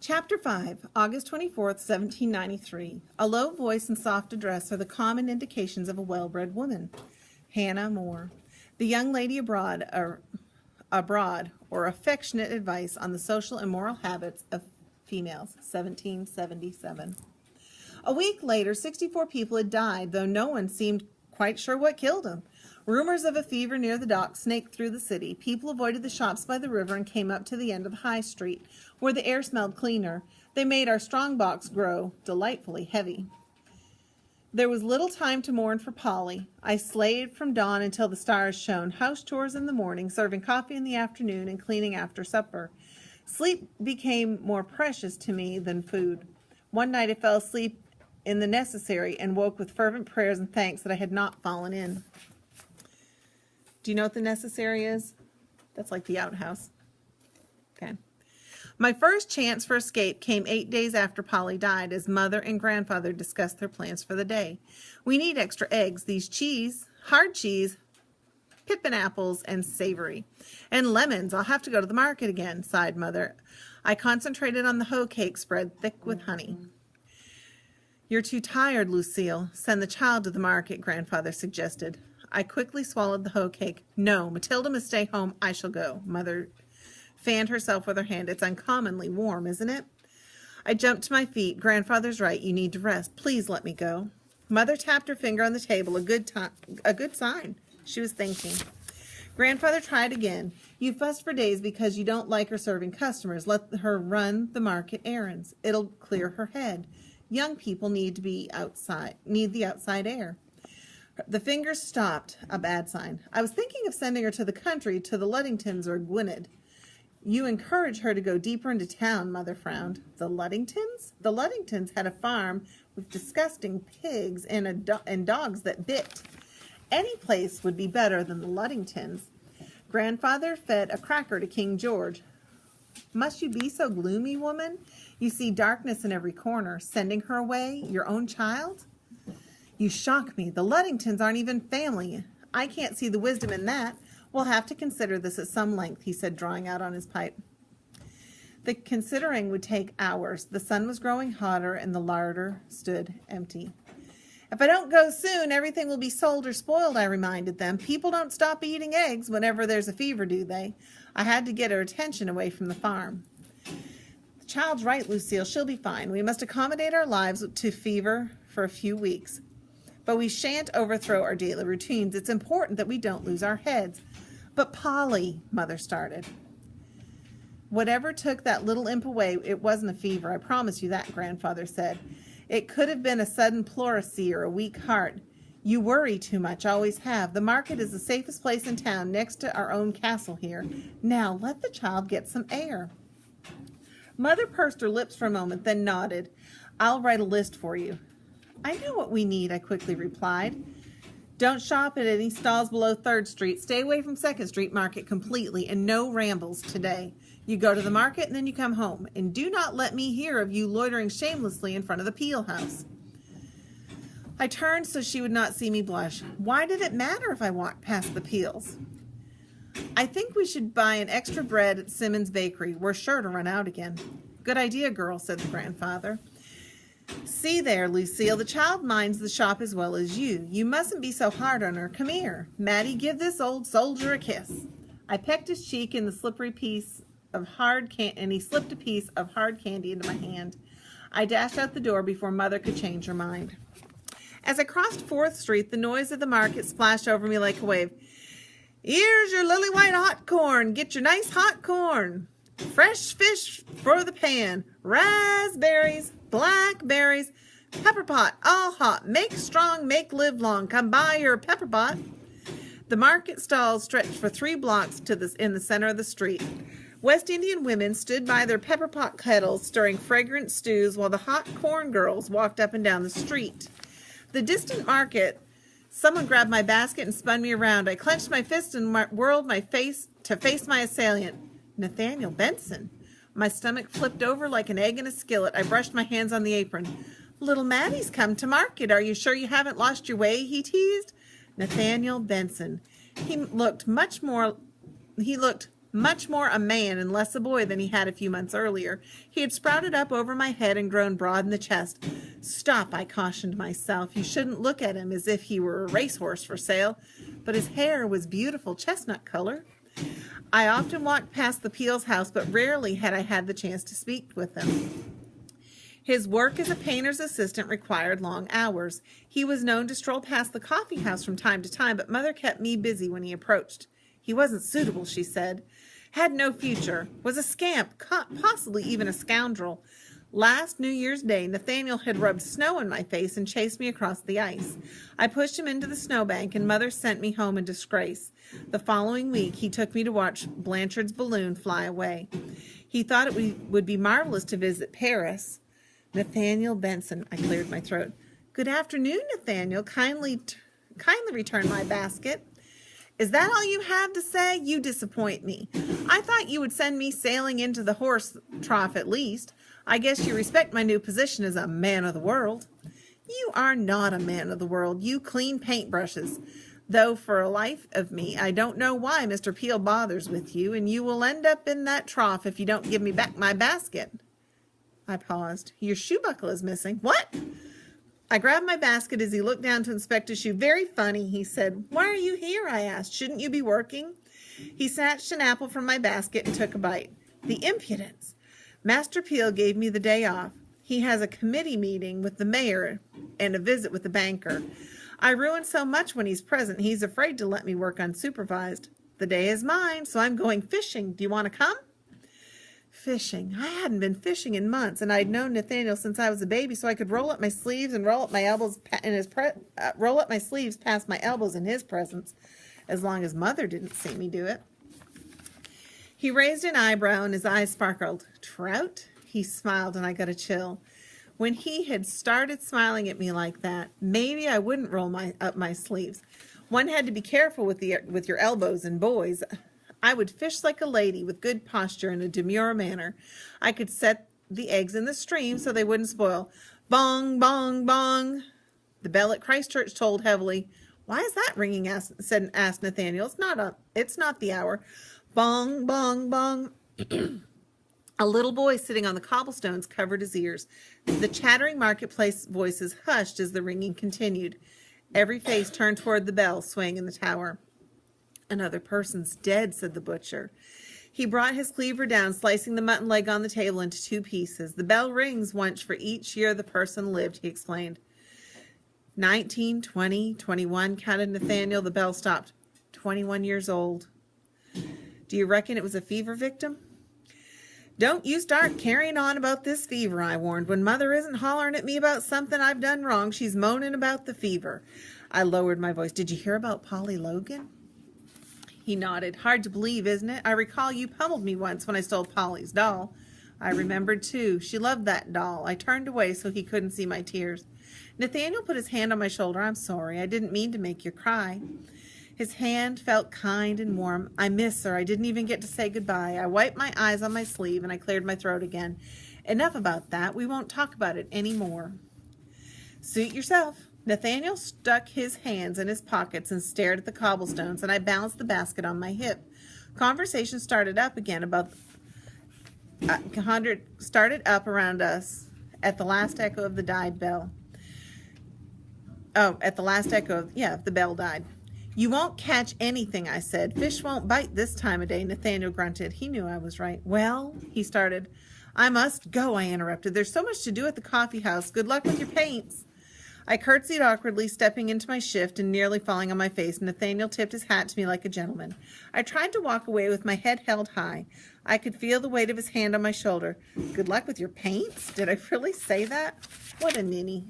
Chapter 5, August 24th, 1793. A low voice and soft address are the common indications of a well-bred woman. Hannah More. The young lady abroad, or affectionate advice on the social and moral habits of females, 1777. A week later, 64 people had died, though no one seemed quite sure what killed them. Rumors of a fever near the docks snaked through the city. People avoided the shops by the river and came up to the end of the high street, where the air smelled cleaner. They made our strong box grow delightfully heavy. There was little time to mourn for Polly. I slaved from dawn until the stars shone, house chores in the morning, serving coffee in the afternoon, and cleaning after supper. Sleep became more precious to me than food. One night I fell asleep in the necessary and woke with fervent prayers and thanks that I had not fallen in. Do you know what the necessary is? That's like the outhouse. Okay. My first chance for escape came 8 days after Polly died, as Mother and Grandfather discussed their plans for the day. We need extra eggs, hard cheese, pippin apples, and savory. And lemons. I'll have to go to the market again, sighed Mother. I concentrated on the hoe cake spread thick with honey. You're too tired, Lucille. Send the child to the market, Grandfather suggested. I quickly swallowed the hoe cake. No, Matilda must stay home. I shall go. Mother fanned herself with her hand. It's uncommonly warm, isn't it? I jumped to my feet. Grandfather's right. You need to rest. Please let me go. Mother tapped her finger on the table. A good sign. She was thinking. Grandfather tried again. You fussed for days because you don't like her serving customers. Let her run the market errands. It'll clear her head. Young people need the outside air. The fingers stopped, a bad sign. I was thinking of sending her to the country, to the Luddingtons or Gwynedd. You encourage her to go deeper into town, Mother frowned. The Luddingtons? The Luddingtons had a farm with disgusting pigs and dogs that bit. Any place would be better than the Luddingtons. Grandfather fed a cracker to King George. Must you be so gloomy, woman? You see darkness in every corner. Sending her away, your own child? You shock me. The Luddingtons aren't even family. I can't see the wisdom in that. We'll have to consider this at some length, he said, drawing out on his pipe. The considering would take hours. The sun was growing hotter, and the larder stood empty. If I don't go soon, everything will be sold or spoiled, I reminded them. People don't stop eating eggs whenever there's a fever, do they? I had to get her attention away from the farm. The child's right, Lucille. She'll be fine. We must accommodate our lives to fever for a few weeks. But we shan't overthrow our daily routines. It's important that we don't lose our heads. But Polly, Mother started. Whatever took that little imp away, it wasn't a fever. I promise you that, Grandfather said. It could have been a sudden pleurisy or a weak heart. You worry too much, always have. The market is the safest place in town, next to our own castle here. Now let the child get some air. Mother pursed her lips for a moment, then nodded. I'll write a list for you. I know what we need, I quickly replied. Don't shop at any stalls below 3rd Street. Stay away from 2nd Street Market completely, and no rambles today. You go to the market and then you come home. And do not let me hear of you loitering shamelessly in front of the Peel house. I turned so she would not see me blush. Why did it matter if I walked past the Peels? I think we should buy an extra bread at Simmons' Bakery. We're sure to run out again. Good idea, girl, said the grandfather. See there, Lucille, the child minds the shop as well as you. You mustn't be so hard on her. Come here. Maddie, give this old soldier a kiss. I pecked his cheek in the slippery piece of hard candy, and he slipped a piece of hard candy into my hand. I dashed out the door before Mother could change her mind. As I crossed 4th Street, the noise of the market splashed over me like a wave. Here's your lily white hot corn. Get your nice hot corn. Fresh fish for the pan. Raspberries, blackberries, pepper pot, all hot. Make strong, make live long. Come buy your pepper pot. The market stalls stretched for 3 blocks in the center of the street. West Indian women stood by their pepper pot kettles, stirring fragrant stews, while the hot corn girls walked up and down the street. The distant market, someone grabbed my basket and spun me around. I clenched my fist and whirled my face to face my assailant, Nathaniel Benson. My stomach flipped over like an egg in a skillet. I brushed my hands on the apron. Little Maddie's come to market. Are you sure you haven't lost your way? He teased. Nathaniel Benson. He looked much more a man and less a boy than he had a few months earlier. He had sprouted up over my head and grown broad in the chest. Stop, I cautioned myself. You shouldn't look at him as if he were a racehorse for sale. But his hair was beautiful chestnut color. I often walked past the Peels' house, but rarely had I had the chance to speak with him. His work as a painter's assistant required long hours. He was known to stroll past the coffee house from time to time, but Mother kept me busy when he approached. He wasn't suitable, she said. Had no future. Was a scamp, possibly even a scoundrel. Last New Year's Day, Nathaniel had rubbed snow in my face and chased me across the ice. I pushed him into the snowbank, and Mother sent me home in disgrace. The following week, he took me to watch Blanchard's balloon fly away. He thought it would be marvelous to visit Paris. Nathaniel Benson, I cleared my throat. Good afternoon, Nathaniel. Kindly return my basket. Is that all you have to say? You disappoint me. I thought you would send me sailing into the horse trough at least. I guess you respect my new position as a man of the world. You are not a man of the world. You clean paintbrushes. Though for a life of me, I don't know why Mr. Peel bothers with you, and you will end up in that trough if you don't give me back my basket. I paused. Your shoe buckle is missing. What? I grabbed my basket as he looked down to inspect his shoe. Very funny, he said. Why are you here? I asked. Shouldn't you be working? He snatched an apple from my basket and took a bite. The impudence. Master Peel gave me the day off. He has a committee meeting with the mayor and a visit with the banker. I ruin so much when he's present, he's afraid to let me work unsupervised. The day is mine, so I'm going fishing. Do you want to come? Fishing. I hadn't been fishing in months, and I'd known Nathaniel since I was a baby, so I could roll up my sleeves and roll up my elbows roll up my sleeves past my elbows in his presence, as long as Mother didn't see me do it. He raised an eyebrow, and his eyes sparkled. Trout? He smiled, and I got a chill. When he had started smiling at me like that, maybe I wouldn't roll up my sleeves. One had to be careful with your elbows and boys. I would fish like a lady with good posture and a demure manner. I could set the eggs in the stream so they wouldn't spoil. Bong, bong, bong. The bell at Christchurch tolled heavily. Why is that ringing? asked Nathaniel. It's not the hour. Bong, bong, bong. A little boy sitting on the cobblestones covered his ears. The chattering marketplace voices hushed as the ringing continued. Every face turned toward the bell swaying in the tower. Another person's dead, said the butcher. He brought his cleaver down, slicing the mutton leg on the table into 2 pieces. The bell rings once for each year the person lived, he explained. 19, 20, 21, counted Nathaniel. The bell stopped. 21 years old. Do you reckon it was a fever victim? Don't you start carrying on about this fever, I warned. When Mother isn't hollering at me about something I've done wrong, she's moaning about the fever. I lowered my voice. Did you hear about Polly Logan? He nodded. Hard to believe, isn't it? I recall you pummeled me once when I stole Polly's doll. I remembered, too. She loved that doll. I turned away so he couldn't see my tears. Nathaniel put his hand on my shoulder. I'm sorry. I didn't mean to make you cry. His hand felt kind and warm. I miss her. I didn't even get to say goodbye. I wiped my eyes on my sleeve and I cleared my throat again. Enough about that. We won't talk about it any more. Suit yourself. Nathaniel stuck his hands in his pockets and stared at the cobblestones, and I balanced the basket on my hip. Conversation started up again started up around us at the last echo of the died bell. Oh, at the last echo of, the bell died. You won't catch anything, I said. Fish won't bite this time of day, Nathaniel grunted. He knew I was right. Well, he started. I must go, I interrupted. There's so much to do at the coffee house. Good luck with your paints. I curtsied awkwardly, stepping into my shift and nearly falling on my face. Nathaniel tipped his hat to me like a gentleman. I tried to walk away with my head held high. I could feel the weight of his hand on my shoulder. Good luck with your paints? Did I really say that? What a ninny.